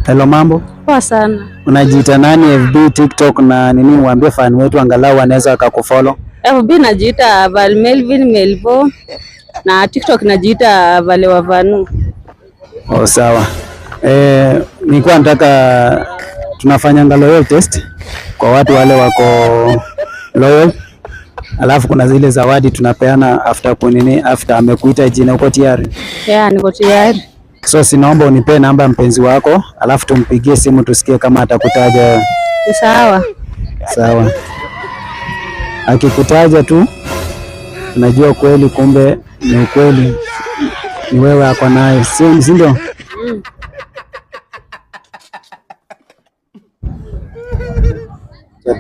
Hello, mambo? Poa sana. Unajiita nani FB, TikTok na nini? Uambie fan wetu angalau wanaweza akakufollow. FB najiita Val Melvin Melvo na TikTok najiita Vale wa Vanu. Oh, sawa. Nilikuwa nataka tunafanya loyal test kwa watu wale wako loyal. Alafu kuna zile zawadi tunapeana after amekuita jina. Uko tayari? Yeah, niko tayari. So sinaomba unipe namba mpenzi wako, alafu tumpigie simu tusikie kama atakutaja. Sawa. Sawa. Akikutaja tu tunajua kweli, kumbe ni ukweli, ni wewe ako naye, si ndio?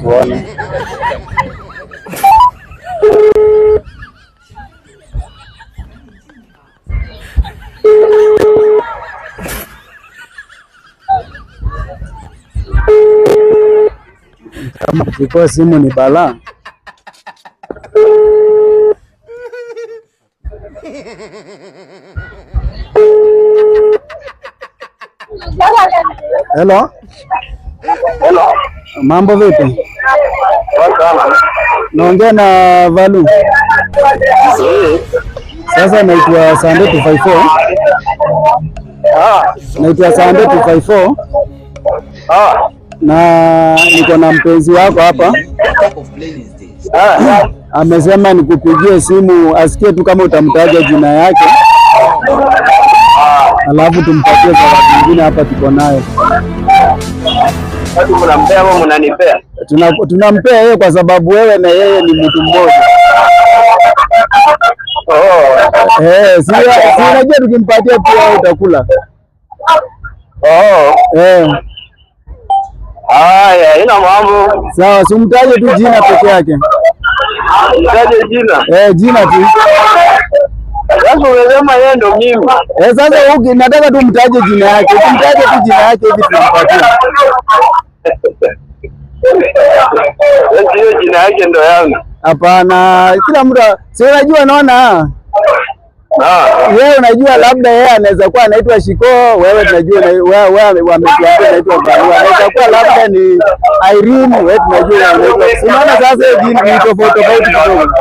Tuone. Kama kwa simu ni balaa. Hello. Hello. Mambo vipi? Naongea na Valu. Sasa naitwa Sunday 254. Naitwa Sunday 254. Na niko na mpenzi wako hapa. Amesema nikupigie simu asikie tu kama utamtaja jina yake. Alafu tumpatie zawadi nyingine hapa tuko nayo. Watu mnampea au mnanipea? Tunampea yeye kwa sababu wewe na yeye ni mtu mmoja. Si unajua tukimpatia pia utakula. Haya, ina mambo. Sawa, simtaje tu jina peke yake. Mtaje jina? Jina tu. Sasa unasema yeye ndo mimi. Sasa nataka tu mtaje jina yake. Tumtaje tu jina yake hivi tunampatia. Hiyo jina yake ndo yangu. Hapana, kila mtu si unajua, naona wewe unajua labda yeye anaweza kuwa anaitwa Shiko, wewe tunajua wewe wametuambia anaitwa Barua. Anaweza kuwa labda ni Irene, wewe tunajua anaitwa. Unaona sasa hiyo jina ni tofauti kidogo.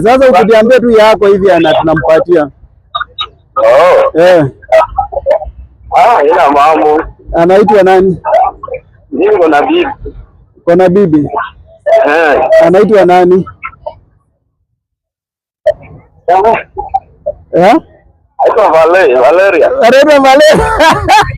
Sasa ukituambia tu yako hivi tunampatia. Ina mambo. Anaitwa nani? Mimi niko bibi. Kuna bibi? Anaitwa nani? Anaitwa Valeria. Anaitwa Valeria.